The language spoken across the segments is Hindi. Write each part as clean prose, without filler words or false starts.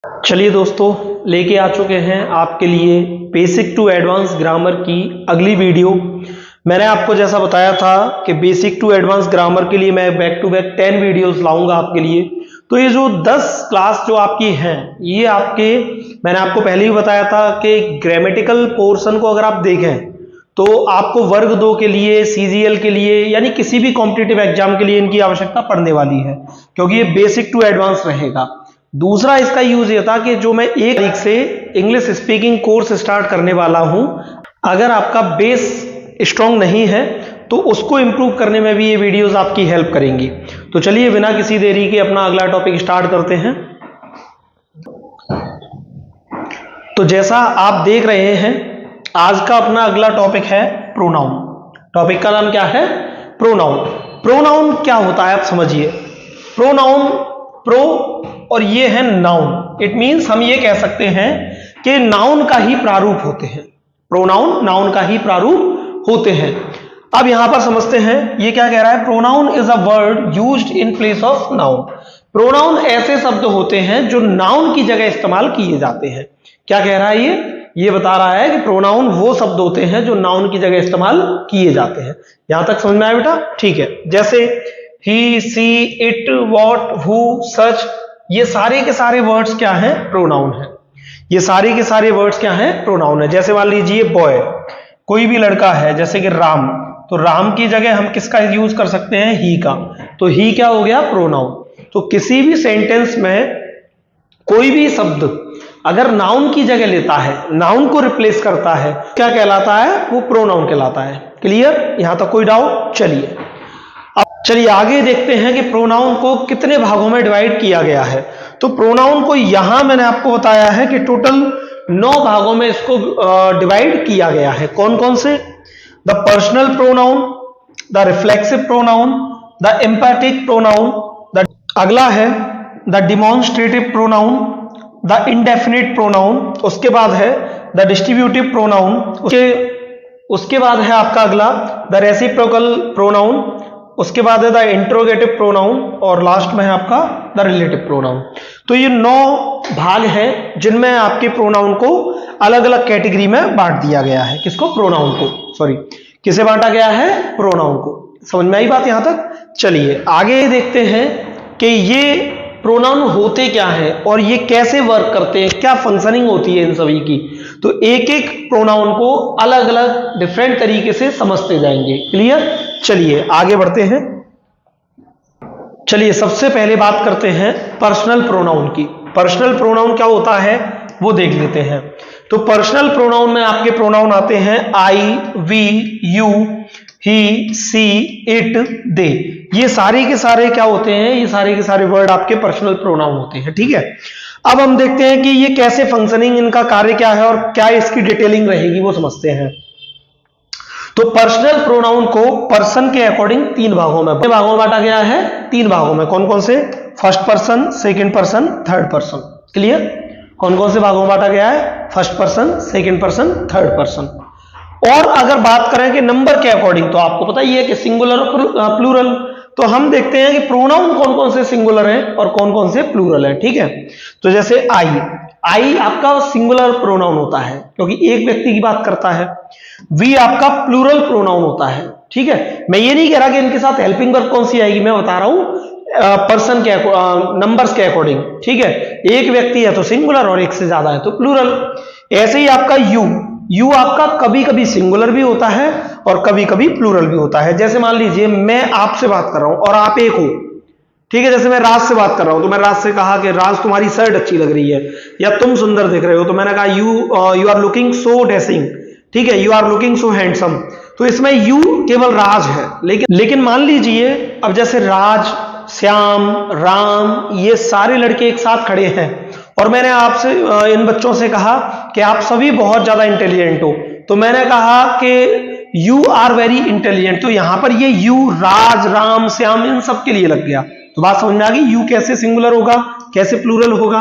चलिए दोस्तों, लेके आ चुके हैं आपके लिए बेसिक टू एडवांस ग्रामर की अगली वीडियो। मैंने आपको जैसा बताया था कि बेसिक टू एडवांस ग्रामर के लिए मैं बैक टू बैक 10 वीडियोस लाऊंगा आपके लिए। तो ये जो 10 क्लास जो आपकी हैं, ये आपके, मैंने आपको पहले ही बताया था कि ग्रामेटिकल पोर्शन को अगर आप देखें तो आपको वर्ग 2 के लिए, सीजीएल के लिए, यानी किसी भी कॉम्पिटिटिव एग्जाम के लिए इनकी आवश्यकता पड़ने वाली है, क्योंकि ये बेसिक टू एडवांस रहेगा। दूसरा इसका यूज ये था कि जो मैं 1 तारीख से इंग्लिश स्पीकिंग कोर्स स्टार्ट करने वाला हूं, अगर आपका बेस स्ट्रांग नहीं है तो उसको इंप्रूव करने में भी ये वीडियोस आपकी हेल्प करेंगी। तो चलिए बिना किसी देरी के अपना अगला टॉपिक स्टार्ट करते हैं। तो जैसा आप देख रहे हैं, आज का अपना अगला टॉपिक है प्रोनाउन। टॉपिक का नाम क्या है? प्रोनाउन। प्रोनाउन क्या होता है आप समझिए। प्रोनाउन, प्रो और ये है नाउन। इट मींस हम ये कह सकते हैं कि नाउन का ही प्रारूप होते हैं। प्रोनाउन नाउन का ही प्रारूप होते हैं। अब यहां पर समझते हैं ये क्या कह रहा है। Pronoun is a word used in place of noun. Pronoun ऐसे शब्द होते हैं जो नाउन की जगह इस्तेमाल किए जाते हैं। क्या कह रहा है ये बता रहा है कि प्रोनाउन वो शब्द होते हैं जो नाउन की जगह इस्तेमाल किए जाते हैं। यहां तक समझ में आया बेटा? ठीक है। जैसे ही, सी, इट, वॉट, हु, सच, ये सारे के सारे वर्ड्स क्या हैं? प्रोनाउन है। ये सारे के सारे वर्ड्स क्या हैं? प्रोनाउन है। जैसे मान लीजिए बॉय, कोई भी लड़का है, जैसे कि राम, तो राम की जगह हम किसका यूज कर सकते हैं? ही का। तो ही क्या हो गया? प्रोनाउन। तो किसी भी सेंटेंस में कोई भी शब्द अगर नाउन की जगह लेता है, नाउन को रिप्लेस करता है, क्या कहलाता है? वो प्रोनाउन कहलाता है। क्लियर? यहां तक कोई डाउट? चलिए अब चलिए आगे देखते हैं कि प्रोनाउन को कितने भागों में डिवाइड किया गया है। तो प्रोनाउन को यहां मैंने आपको बताया है कि टोटल 9 भागों में इसको डिवाइड किया गया है। कौन कौन से? The personal pronoun, the reflexive pronoun, the empathic pronoun, अगला है the demonstrative pronoun, the indefinite pronoun, उसके बाद है द डिस्ट्रीब्यूटिव प्रोनाउन, उसके बाद है आपका अगला द रेसिप्रोकल प्रोनाउन, उसके बाद है द इंट्रोगेटिव प्रोनाउन, और लास्ट में है आपका द रिलेटिव प्रोनाउन। तो ये 9 भाग हैं जिनमें आपके प्रोनाउन को अलग अलग कैटेगरी में बांट दिया गया है। किसको? प्रोनाउन को। सॉरी, किसे बांटा गया है? प्रोनाउन को। समझ में आई बात यहां तक? चलिए आगे देखते हैं कि ये प्रोनाउन होते क्या है और ये कैसे वर्क करते हैं, क्या फंक्शनिंग होती है इन सभी की। तो एक एक प्रोनाउन को अलग अलग डिफरेंट तरीके से समझते जाएंगे। क्लियर? चलिए आगे बढ़ते हैं। चलिए सबसे पहले बात करते हैं पर्सनल प्रोनाउन की। पर्सनल प्रोनाउन क्या होता है वो देख लेते हैं। तो पर्सनल प्रोनाउन में आपके प्रोनाउन आते हैं I, we, you, he, she, it, they. ये सारे के सारे क्या होते हैं? ये सारे के सारे वर्ड आपके पर्सनल प्रोनाउन होते हैं। ठीक है। अब हम देखते हैं कि ये कैसे फंक्शनिंग, इनका कार्य क्या है और क्या इसकी डिटेलिंग रहेगी वो समझते हैं। तो पर्सनल प्रोनाउन को पर्सन के अकॉर्डिंग 3 भागों में बांटा गया है। 3 भागों में। कौन कौन से? First person, second person, third person. Clear? कौन कौन से भागों में बांटा गया है? First person, second person, third person. और अगर बात करें कि नंबर के अकॉर्डिंग, तो आपको पता ही है कि सिंगुलर और प्लूरल। तो हम देखते हैं कि प्रोनाउन कौन कौन से सिंगुलर हैं और कौन कौन से प्लूरल हैं। ठीक है। तो जैसे आई आपका सिंगुलर प्रोनाउन होता है क्योंकि एक व्यक्ति की बात करता है। वी आपका प्लूरल प्रोनाउन होता है। ठीक है। मैं ये नहीं कह रहा कि इनके साथ हेल्पिंग वर्ब कौन सी आएगी, मैं बता रहा हूं पर्सन के नंबर्स के अकॉर्डिंग। ठीक है। एक व्यक्ति है तो सिंगुलर और एक से ज्यादा है तो प्लूरल। ऐसे ही आपका यू आपका कभी कभी सिंगुलर भी होता है और कभी कभी प्लूरल भी होता है। जैसे मान लीजिए मैं आपसे बात कर रहा हूं और आप एक हो। ठीक है। जैसे मैं राज से बात कर रहा हूं तो मैं राज से कहा कि राज तुम्हारी शर्ट अच्छी लग रही है, या तुम सुंदर दिख रहे हो, तो मैंने कहा you are looking so dashing. ठीक है। You are looking so handsome. तो इसमें यू केवल राज है। लेकिन मान लीजिए अब जैसे राज, श्याम, राम, ये सारे लड़के एक साथ खड़े हैं और मैंने आपसे इन बच्चों से कहा कि आप सभी बहुत ज्यादा इंटेलिजेंट हो, तो मैंने कहा कि यू आर वेरी इंटेलिजेंट। तो यहां पर ये यू राज, राम, श्याम इन सब के लिए लग गया। तो बात समझ में आ गई? यू कैसे सिंगुलर होगा, कैसे प्लूरल होगा।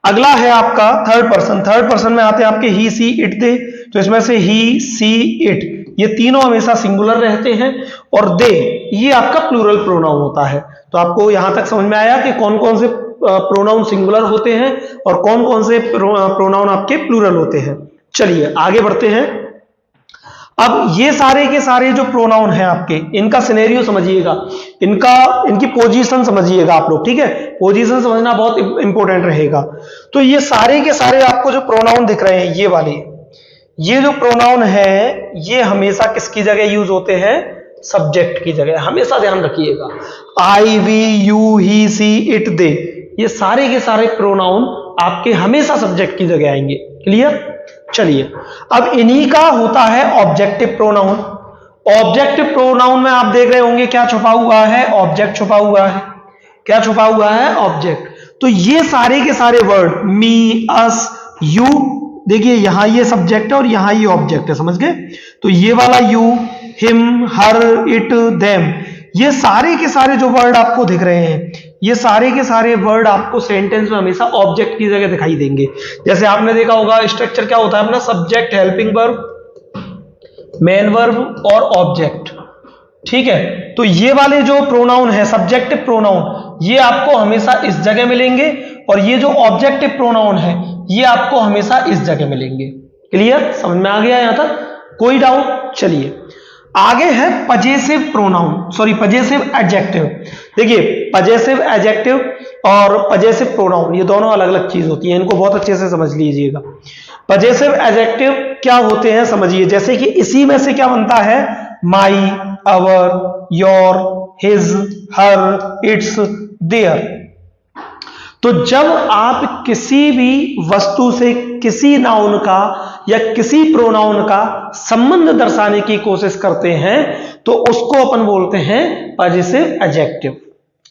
अगला है आपका थर्ड पर्सन। थर्ड पर्सन में आते हैं आपके ही, सी, इट, दे। तो इसमें से ही, सी, इट ये तीनों हमेशा सिंगुलर रहते हैं और दे ये आपका प्लूरल प्रोनाउन होता है। तो आपको यहां तक समझ में आया कि कौन कौन से प्रोनाउन सिंगुलर होते हैं और कौन कौन से प्रोनाउन आपके प्लूरल होते हैं। चलिए आगे बढ़ते हैं। अब ये सारे के सारे जो प्रोनाउन हैं आपके, इनका सिनेरियो समझिएगा, इनकी पोजीशन समझिएगा आप लोग, ठीक है। पोजीशन समझना बहुत इंपॉर्टेंट रहेगा। तो ये सारे के सारे आपको जो प्रोनाउन दिख रहे हैं, ये वाले, ये जो प्रोनाउन है, ये हमेशा किसकी जगह यूज होते हैं? सब्जेक्ट की जगह। हमेशा ध्यान रखिएगा, I, we, you, he, she, it, they, ये सारे के सारे प्रोनाउन आपके हमेशा सब्जेक्ट की जगह आएंगे। क्लियर? चलिए, अब इन्हीं का होता है ऑब्जेक्टिव प्रोनाउन। ऑब्जेक्टिव प्रोनाउन में आप देख रहे होंगे क्या छुपा हुआ है? ऑब्जेक्ट छुपा हुआ है। क्या छुपा हुआ है? ऑब्जेक्ट। तो ये सारे के सारे वर्ड, मी, अस, यू, देखिए यहां ये सब्जेक्ट है और यहां ये ऑब्जेक्ट है, समझ गए? तो ये वाला you, him, her, it, them, ये सारे के सारे जो वर्ड आपको दिख रहे हैं, ये सारे के सारे वर्ड आपको सेंटेंस में हमेशा ऑब्जेक्ट की जगह दिखाई देंगे। जैसे आपने देखा होगा स्ट्रक्चर क्या होता है अपना? Subject, helping verb, main verb और ऑब्जेक्ट, ठीक है। तो ये वाले जो प्रोनाउन है, सब्जेक्टिव प्रोनाउन, ये आपको हमेशा इस जगह मिलेंगे और ये जो ऑब्जेक्टिव प्रोनाउन है, ये आपको हमेशा इस जगह मिलेंगे। क्लियर? समझ में आ गया यहां तक? कोई डाउट? चलिए आगे है possessive pronoun, sorry possessive adjective. देखिए पजेसिव एडजेक्टिव और पजेसिव प्रोनाउन ये दोनों अलग अलग चीज होती हैं, इनको बहुत अच्छे से समझ लीजिएगा। पजेसिव एडजेक्टिव क्या होते हैं समझिए। जैसे कि इसी में से क्या बनता है? My, our, your, his, her, its, their. तो जब आप किसी भी वस्तु से किसी नाउन का या किसी प्रोनाउन का संबंध दर्शाने की कोशिश करते हैं तो उसको अपन बोलते हैं पजेसिव एडजेक्टिव।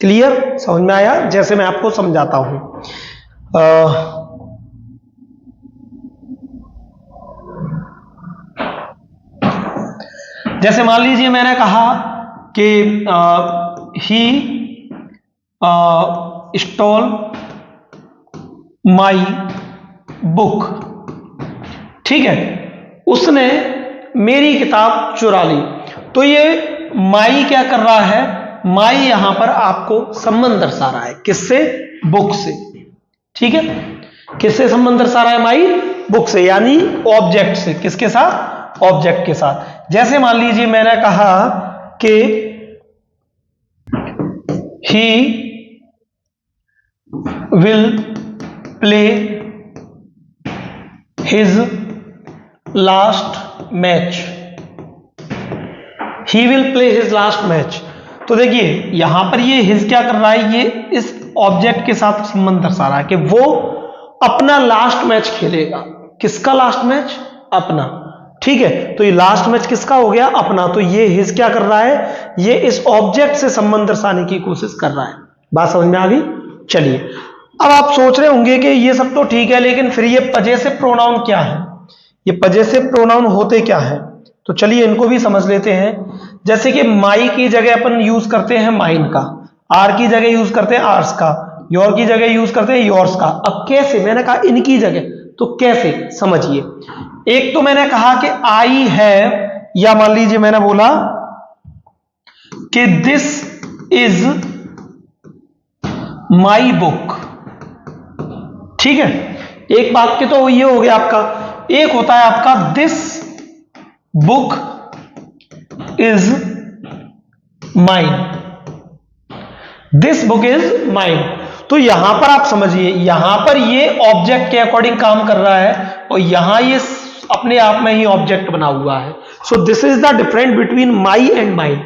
क्लियर? समझ में आया? जैसे मैं आपको समझाता हूं, जैसे मान लीजिए मैंने कहा कि ही स्टॉल माई बुक, ठीक है, उसने मेरी किताब चुरा ली। तो ये माई क्या कर रहा है? माई यहां पर आपको संबंध दर्शा रहा है। किससे? बुक से। ठीक है, किससे संबंध दर्शा रहा है? माई बुक से, यानी ऑब्जेक्ट से। किसके साथ? ऑब्जेक्ट के साथ। जैसे मान लीजिए मैंने कहा कि ही will play his last match, he will play his last match। तो देखिए यहां पर ये हिज क्या कर रहा है? ये इस ऑब्जेक्ट के साथ संबंध दर्शा रहा है कि वो अपना लास्ट मैच खेलेगा। किसका लास्ट मैच? अपना। ठीक है, तो ये लास्ट मैच किसका हो गया? अपना। तो ये हिज क्या कर रहा है? ये इस ऑब्जेक्ट से संबंध दर्शाने की कोशिश कर रहा है। बात समझ में आ गई? चलिए, अब आप सोच रहे होंगे कि ये सब तो ठीक है, लेकिन फिर ये पजेसिव प्रोनाउन क्या है? ये पजेसिव प्रोनाउन होते क्या है? तो चलिए इनको भी समझ लेते हैं। जैसे कि माई की जगह अपन यूज करते हैं माइन का, आर की जगह यूज करते हैं आर्स का, योर की जगह यूज करते हैं योर्स का। अब कैसे? मैंने कहा इनकी जगह, तो कैसे समझिए। एक तो मैंने कहा कि आई है, या मान लीजिए मैंने बोला कि दिस इज माई बुक। ठीक है, एक वाक्य तो ये हो गया आपका। एक होता है आपका this book is mine, this book is mine. तो यहां पर आप समझिए, यहां पर ये ऑब्जेक्ट के अकॉर्डिंग काम कर रहा है और यहां ये अपने आप में ही ऑब्जेक्ट बना हुआ है। So this is the difference between my and mine.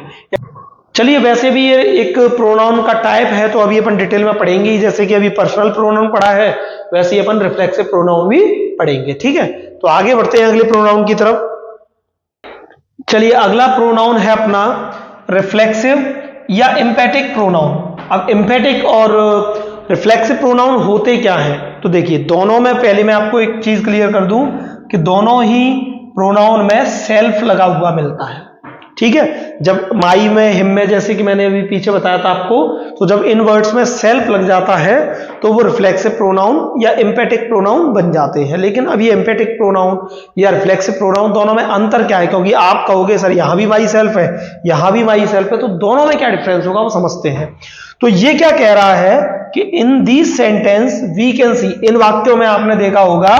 चलिए, वैसे भी ये एक प्रोनाउन का टाइप है, तो अभी अपन डिटेल में पढ़ेंगे ही। जैसे कि अभी पर्सनल प्रोनाउन पढ़ा है, वैसे ही अपन रिफ्लेक्सिव प्रोनाउन भी पढ़ेंगे। ठीक है, तो आगे बढ़ते हैं अगले प्रोनाउन की तरफ। चलिए, अगला प्रोनाउन है अपना रिफ्लेक्सिव या एम्फेटिक प्रोनाउन। अब एम्फेटिक और रिफ्लेक्सिव प्रोनाउन होते क्या हैं? तो देखिए, दोनों में पहले मैं आपको एक चीज क्लियर कर दूं कि दोनों ही प्रोनाउन में सेल्फ लगा हुआ मिलता है। ठीक है, जब माई में, हिम में, जैसे कि मैंने अभी पीछे बताया था आपको, तो जब इन वर्ड्स में सेल्फ लग जाता है तो वो रिफ्लेक्सिव प्रोनाउन या एम्फेटिक प्रोनाउन बन जाते हैं। लेकिन अब ये एम्फेटिक प्रोनाउन या रिफ्लेक्सिव प्रोनाउन, दोनों में अंतर क्या है? क्योंकि आप कहोगे सर यहां भी माई सेल्फ है, यहां भी माई सेल्फ है, तो दोनों में क्या डिफरेंस होगा वो समझते हैं। तो ये क्या कह रहा है कि in these sentence we can see, इन वाक्यों में आपने देखा होगा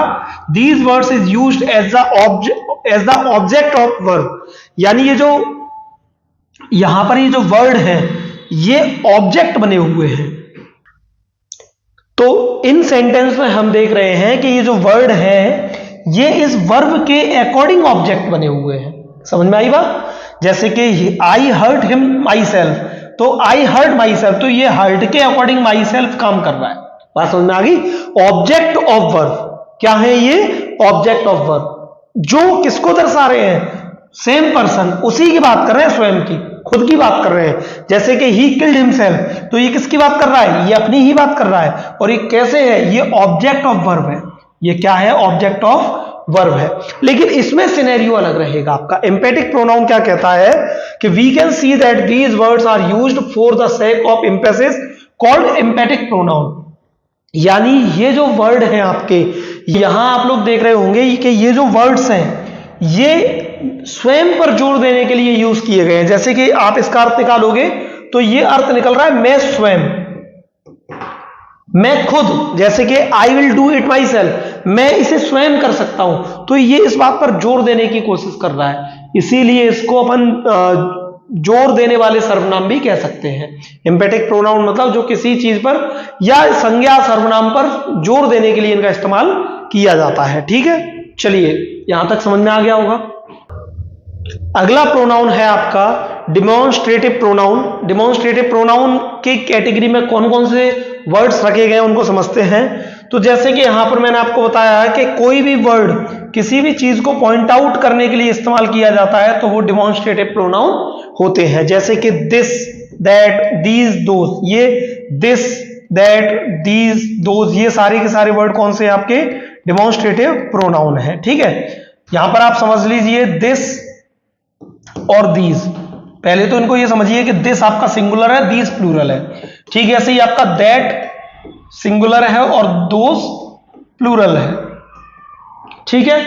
these words is used as the object of verb, यानी ये जो यहां पर ये जो वर्ड है ये ऑब्जेक्ट बने हुए हैं। तो इन सेंटेंस में हम देख रहे हैं कि ये जो वर्ड है ये इस वर्ब के अकॉर्डिंग ऑब्जेक्ट बने हुए हैं। समझ में आई बात? जैसे कि आई हर्ट हिम माई सेल्फ, तो आई हर्ट माई सेल्फ, तो ये हर्ट के अकॉर्डिंग माई सेल्फ काम कर रहा है। बात समझ में आ गई? ऑब्जेक्ट ऑफ वर्ब क्या है? ये ऑब्जेक्ट ऑफ वर्ब जो किसको दर्शा रहे हैं? सेम पर्सन, उसी की बात कर रहे हैं, स्वयं की, खुद की बात कर रहे हैं। जैसे कि ही किल्ड हिमसेल्फ, तो ये किसकी बात कर रहा है? ये अपनी ही बात कर रहा है। और ये कैसे है? ये ऑब्जेक्ट ऑफ वर्ब है। ये क्या है? ऑब्जेक्ट ऑफ वर्ब है। लेकिन इसमें सिनेरियो अलग रहेगा आपका। एम्पैथिक प्रोनाउन क्या कहता है कि we can see that these words are used for the sake of emphasis called emphatic pronoun, यानी ये जो वर्ड हैं आपके, यहां आप लोग देख रहे होंगे कि ये जो वर्ड्स हैं ये स्वयं पर जोर देने के लिए यूज किए गए हैं। जैसे कि आप इसका अर्थ निकालोगे तो ये अर्थ निकल रहा है मैं स्वयं, मैं खुद, जैसे कि I will do it my self, मैं इसे स्वयं कर सकता हूं। तो ये इस बात पर जोर देने की कोशिश कर रहा है, इसीलिए इसको अपन जोर देने वाले सर्वनाम भी कह सकते हैं। एम्पैथिक प्रोनाउन मतलब जो किसी चीज पर या संज्ञा सर्वनाम पर जोर देने के लिए इनका इस्तेमाल किया जाता है। ठीक है, चलिए यहां तक समझ में आ गया होगा। अगला प्रोनाउन है आपका डिमॉन्स्ट्रेटिव प्रोनाउन। डिमॉन्स्ट्रेटिव प्रोनाउन की कैटेगरी में कौन कौन से वर्ड्स रखे गए उनको समझते हैं। तो जैसे कि यहां पर मैंने आपको बताया है कि कोई भी वर्ड किसी भी चीज को पॉइंट आउट करने के लिए इस्तेमाल किया जाता है तो वो डिमॉन्स्ट्रेटिव प्रोनाउन होते हैं। जैसे कि दिस, दैट, दीज, दोज, ये दिस, दैट, दीज, दोज, ये सारे के सारे वर्ड कौन से हैं? आपके डिमॉन्स्ट्रेटिव प्रोनाउन है। ठीक है, यहां पर आप समझ लीजिए दिस और दीज। पहले तो इनको ये समझिए कि दिस आपका सिंगुलर है, दीज प्लूरल है। ठीक है, ऐसे ही आपका दैट सिंगुलर है और दोज प्लूरल है। ठीक है,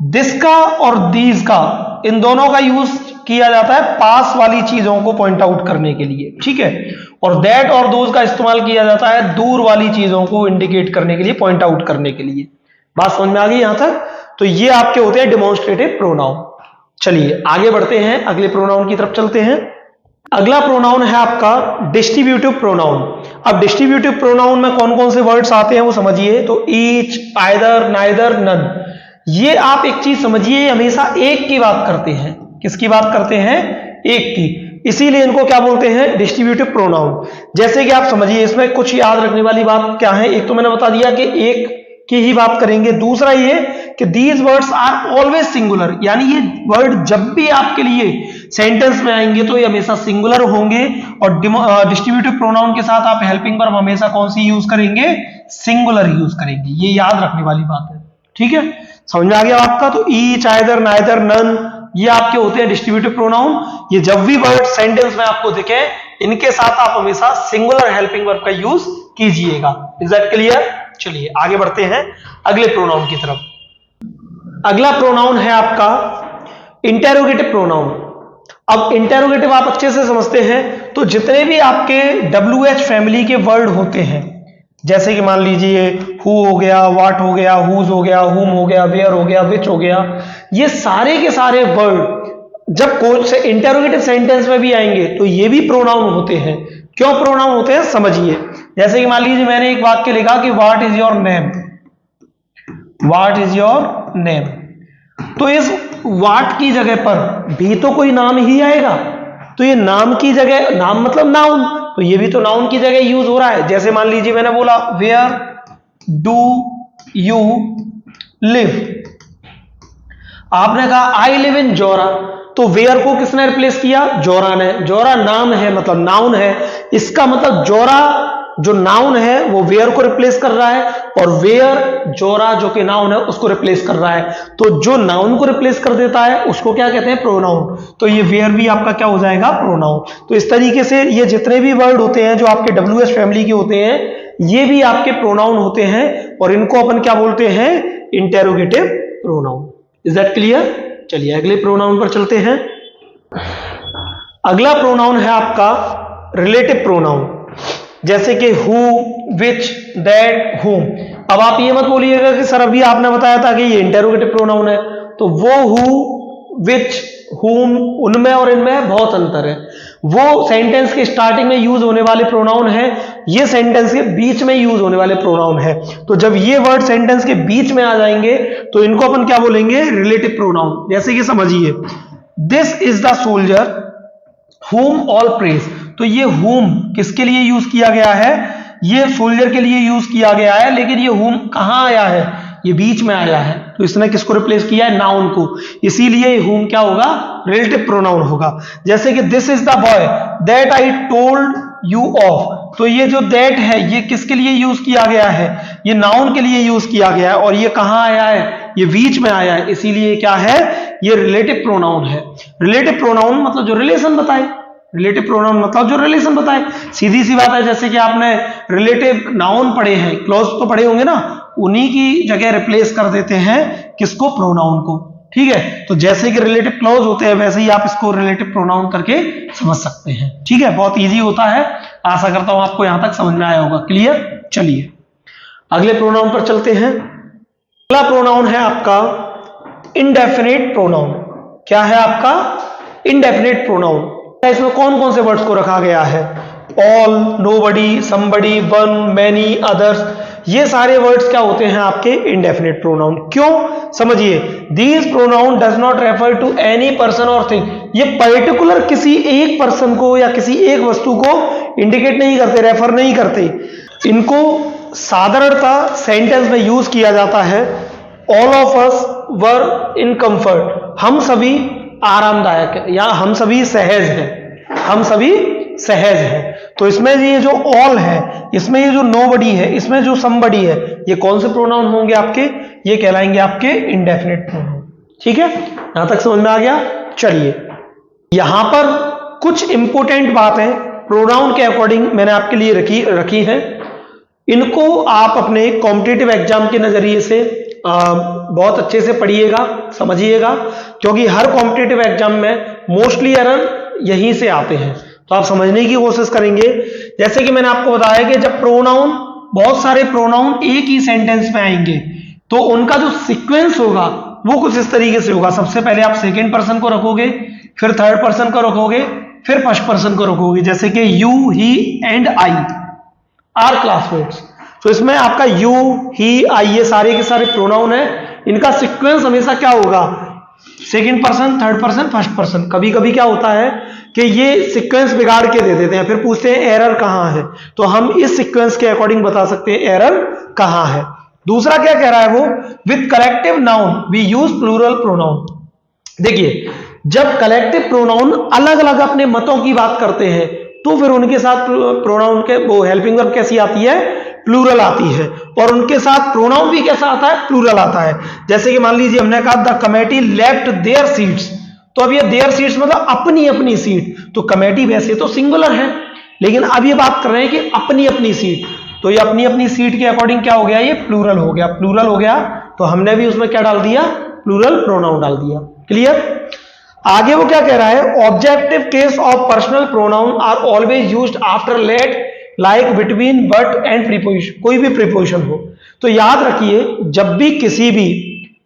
दिस का और दीज का, इन दोनों का यूज किया जाता है पास वाली चीजों को पॉइंट आउट करने के लिए। ठीक है, और दैट और दोज का इस्तेमाल किया जाता है दूर वाली चीजों को इंडिकेट करने के लिए, पॉइंट आउट करने के लिए। बात समझ में आ गई यहां तक? तो ये आपके होते हैं डिमॉन्स्ट्रेटिव प्रोनाउन। चलिए आगे बढ़ते हैं, अगले प्रोनाउन की तरफ चलते हैं। अगला प्रोनाउन है आपका डिस्ट्रीब्यूटिव प्रोनाउन। अब डिस्ट्रीब्यूटिव प्रोनाउन में कौन कौन से वर्ड्स आते हैं वो समझिए। तो ईच, आइदर, नाइदर, नन, ये आप एक चीज समझिए, हमेशा एक की बात करते हैं। किसकी बात करते हैं? एक की, इसीलिए इनको क्या बोलते हैं? Distributive pronoun. जैसे कि आप समझिए, इसमें कुछ याद रखने वाली बात क्या है? एक तो मैंने बता दिया कि एक की ही बात करेंगे। दूसरा ये कि these words are always singular, यानी ये वर्ड जब भी आपके लिए सेंटेंस में आएंगे तो ये हमेशा सिंगुलर होंगे। और डिस्ट्रीब्यूटिव प्रोनाउन के साथ आप हेल्पिंग वर्ब हमेशा कौन सी यूज करेंगे? सिंगुलर यूज करेंगे। ये याद रखने वाली बात है। ठीक है, समझ में आ गया आपका? तो ईच, आइदर, नाइदर, नन, ये आपके होते हैं डिस्ट्रीब्यूटिव प्रोनाउन। ये जब भी वर्ड सेंटेंस में आपको दिखे इनके साथ आप हमेशा सिंगुलर हेल्पिंग वर्ब का यूज कीजिएगा। Is that clear? चलिए आगे बढ़ते हैं अगले प्रोनाउन की तरफ। अगला प्रोनाउन है आपका इंटेरोगेटिव प्रोनाउन। अब इंटेरोगेटिव आप अच्छे से समझते हैं तो जितने भी आपके WH फैमिली के वर्ड होते हैं, जैसे कि मान लीजिए हु हो गया, व्हाट हो गया, हुज हो गया, हुम हो गया, वेयर हो गया, विच हो गया, ये सारे के सारे वर्ड जब कोई से इंटेरोगेटिव सेंटेंस में भी आएंगे तो ये भी प्रोनाउन होते हैं। क्यों प्रोनाउन होते हैं समझिए। जैसे कि मान लीजिए मैंने एक वाक्य लिखा कि what is your name, what is your name, तो इस व्हाट की जगह पर भी तो कोई नाम ही आएगा। तो ये नाम की जगह, नाम मतलब नाउन, तो ये भी तो नाउन की जगह यूज हो रहा है। जैसे मान लीजिए मैंने बोला वेयर डू यू लिव, आपने कहा आई लिव इन जोरा, तो वेयर को किसने रिप्लेस किया? जोरा ने। जोरा नाम है, मतलब नाउन है, इसका मतलब जोरा जो नाउन है वो वेयर को रिप्लेस कर रहा है और वेयर जोरा जो कि नाउन है उसको रिप्लेस कर रहा है। तो जो नाउन को रिप्लेस कर देता है उसको क्या कहते हैं? प्रोनाउन। तो ये वेयर भी आपका क्या हो जाएगा? प्रोनाउन। तो इस तरीके से ये जितने भी वर्ड होते हैं जो आपके WH फैमिली के होते हैं ये भी आपके प्रोनाउन होते हैं और इनको अपन क्या बोलते हैं? Interrogative pronoun. Is that clear? चलिए अगले प्रोनाउन पर चलते हैं। अगला प्रोनाउन है आपका रिलेटिव प्रोनाउन। जैसे कि हु, विच, दैट, हुम। अब आप ये मत बोलिएगा कि सर अभी आपने बताया था कि ये इंटेरोगेटिव प्रोनाउन है, तो वो, हु, विच, हुम, उनमें और इनमें बहुत अंतर है। वो सेंटेंस के स्टार्टिंग में यूज होने वाले प्रोनाउन है, ये सेंटेंस के बीच में यूज होने वाले प्रोनाउन है। तो जब ये वर्ड सेंटेंस के बीच में आ जाएंगे तो इनको अपन क्या बोलेंगे, रिलेटिव प्रोनाउन। जैसे कि समझिए, this is the soldier whom all praise. तो ये whom किसके लिए यूज किया गया है, ये सोल्जर के लिए यूज किया गया है, लेकिन ये whom कहां आया है, ये बीच में आया है। तो इसने किसको रिप्लेस किया है, नाउन को, इसीलिए whom क्या होगा, रिलेटिव प्रोनाउन होगा। जैसे कि this is the boy that I told you of. तो ये जो दैट है ये किसके लिए यूज किया गया है, ये नाउन के लिए यूज किया गया है, और ये कहां आया है, ये बीच में आया है, इसीलिए क्या है, ये रिलेटिव प्रोनाउन है। रिलेटिव प्रोनाउन मतलब जो रिलेशन बताए, रिलेटिव प्रोनाउन मतलब जो रिलेशन बताए, सीधी सी बात है। जैसे कि आपने रिलेटिव नाउन पढ़े हैं, क्लॉज तो पढ़े होंगे ना, उन्हीं की जगह रिप्लेस कर देते हैं किसको, प्रोनाउन को। ठीक है, तो जैसे कि रिलेटिव क्लॉज होते हैं वैसे ही आप इसको रिलेटिव प्रोनाउन करके समझ सकते हैं। ठीक है, बहुत इजी होता है। आशा करता हूं आपको यहां तक समझ में आया होगा। क्लियर? चलिए अगले प्रोनाउन पर चलते हैं। अगला प्रोनाउन है आपका इंडेफिनिट प्रोनाउन। क्या है आपका, इंडेफिनिट प्रोनाउन। इसमें कौन कौन से वर्ड्स को रखा गया है, all, nobody, somebody, one, many, others, ये सारे वर्ड्स क्या होते हैं आपके इंडेफिनिट प्रोनाउन। क्यों, समझिए, these pronoun does not refer to any person और थिंग। ये पर्टिकुलर किसी एक पर्सन को या किसी एक वस्तु को इंडिकेट नहीं करते, रेफर नहीं करते। इनको साधारणतः सेंटेंस में यूज किया जाता है, all of us were in comfort, हम सभी आरामदायक है, या हम सभी सहज हैं, हम सभी सहज हैं। तो इसमें ये जो ऑल है, इसमें ये जो नोबडी है, इसमें जो समबडी है, ये कौन से प्रोनाउन होंगे आपके, ये कहलाएंगे आपके इंडेफिनिट प्रोनाउन। ठीक है, यहां तक समझ में आ गया। चलिए यहां पर कुछ इंपोर्टेंट बातें प्रोनाउन के अकॉर्डिंग मैंने आपके लिए रखी है। इनको आप अपने कॉम्पिटिटिव एग्जाम के नजरिए से बहुत अच्छे से पढ़िएगा, समझिएगा, क्योंकि हर कॉम्पिटिटिव एग्जाम में मोस्टली एरर यहीं से आते हैं, तो आप समझने की कोशिश करेंगे। जैसे कि मैंने आपको बताया कि जब प्रोनाउन, बहुत सारे प्रोनाउन एक ही सेंटेंस में आएंगे तो उनका जो सीक्वेंस होगा वो कुछ इस तरीके से होगा। सबसे पहले आप सेकेंड पर्सन को रखोगे, फिर थर्ड पर्सन को रखोगे, फिर फर्स्ट पर्सन को रखोगे। जैसे कि you, he and I R classmates. तो इसमें आपका यू, ही, आई, ये सारे के सारे प्रोनाउन है, इनका सीक्वेंस हमेशा क्या होगा, second person, third person, first person. कभी कभी क्या होता है कि ये सीक्वेंस बिगाड़ के दे देते हैं, फिर पूछते हैं एरर कहां है, तो हम इस सीक्वेंस के अकॉर्डिंग बता सकते हैं एरर कहां है। दूसरा क्या कह रहा है वो, with collective noun we use plural pronoun. देखिए, जब कलेक्टिव प्रोनाउन अलग अलग अपने मतों की बात करते हैं तो फिर उनके साथ प्रोनाउन के वो हेल्पिंग वर्ब कैसी आती है, प्लूरल आती है, और उनके साथ प्रोनाउन भी कैसा आता है, प्लूरल आता है। जैसे कि मान लीजिए हमने कहा the committee left there seats, तो अब ये देयर सीट्स मतलब अपनी अपनी सीट, तो कमेटी वैसे तो सिंगुलर है, लेकिन अब ये बात कर रहे हैं कि अपनी अपनी सीट, तो ये अपनी अपनी सीट के अकॉर्डिंग क्या हो गया, ये प्लूरल हो गया। प्लूरल हो गया तो हमने भी उसमें क्या डाल दिया, प्लूरल प्रोनाउन डाल दिया। क्लियर? आगे वो क्या कह रहा है, objective case of personal pronoun are always used after let, like, between, but and preposition, कोई भी प्रीपोजिशन हो। तो याद रखिए, जब भी किसी भी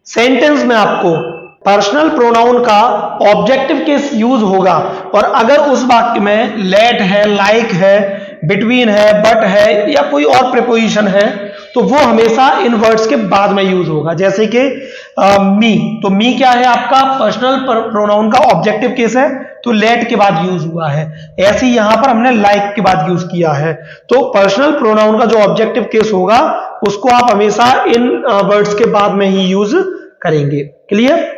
सेंटेंस में आपको पर्सनल प्रोनाउन का ऑब्जेक्टिव केस यूज होगा और अगर उस वाक्य में लेट है, लाइक है, बिटवीन है, बट है या कोई और प्रीपोजिशन है, तो वो हमेशा इन वर्ड्स के बाद में यूज होगा। जैसे कि मी, तो मी क्या है आपका पर्सनल प्रोनाउन का ऑब्जेक्टिव केस है, तो लेट के बाद यूज हुआ है। ऐसे ही यहां पर हमने लाइक के बाद यूज किया है। तो पर्सनल प्रोनाउन का जो ऑब्जेक्टिव केस होगा उसको आप हमेशा इन वर्ड्स के बाद में ही यूज करेंगे। क्लियर?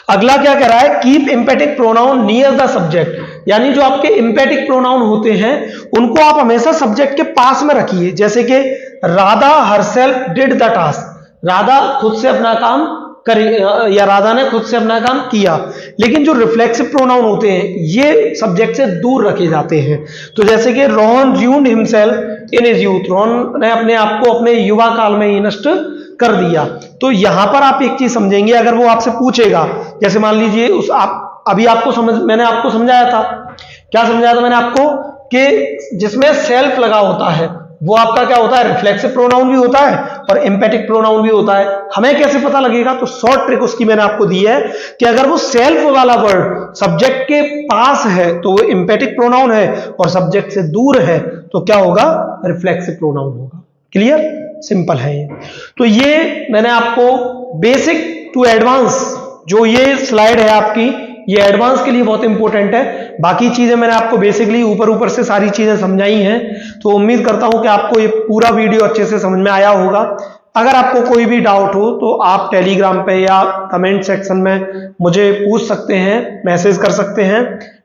अगला क्या कह रहा है, keep emphatic pronoun near the subject, यानी जो आपके इंपेटिक प्रोनाउन होते हैं उनको आप हमेशा सब्जेक्ट के पास में रखिए। जैसे कि Radha herself did the task, Radha खुद से अपना काम करी या राधा ने खुद से अपना काम किया, लेकिन जो रिफ्लेक्सिव प्रोनाउन होते हैं ये सब्जेक्ट से दूर रखे जाते हैं। तो जैसे कि Rohan ruined himself in his youth, Rohan ने अपने आप को अपने युवा काल में ही नष्ट कर दिया। तो यहां पर आप एक चीज समझेंगे, अगर वो आपसे पूछेगा, जैसे मान लीजिए उस आप अभी आपको मैंने आपको समझाया था, क्या समझाया था मैंने आपको, कि जिसमें सेल्फ लगा होता है वो आपका क्या होता है, रिफ्लेक्सिव प्रोनाउन भी होता है और एम्पैथिक प्रोनाउन भी होता है। हमें कैसे पता लगेगा, तो शॉर्ट ट्रिक उसकी मैंने आपको दी है कि अगर वो सेल्फ वाला वर्ड सब्जेक्ट के पास है तो वो एम्पैथिक प्रोनाउन है और सब्जेक्ट से दूर है तो क्या होगा, रिफ्लेक्सिव प्रोनाउन होगा। क्लियर, सिंपल है ये। तो ये मैंने आपको बेसिक टू एडवांस, जो ये स्लाइड है आपकी, ये एडवांस के लिए बहुत इंपॉर्टेंट है। बाकी चीजें मैंने आपको बेसिकली ऊपर ऊपर से सारी चीजें समझाई हैं। तो उम्मीद करता हूं कि आपको ये पूरा वीडियो अच्छे से समझ में आया होगा। अगर आपको कोई भी डाउट हो तो आप टेलीग्राम पे या कमेंट सेक्शन में मुझे पूछ सकते हैं, मैसेज कर सकते हैं,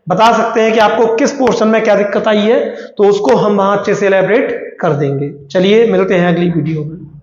बता सकते हैं कि आपको किस पोर्शन में क्या दिक्कत आई है, तो उसको हम वहां अच्छे से एलैबोरेट कर देंगे। चलिए मिलते हैं अगली वीडियो में।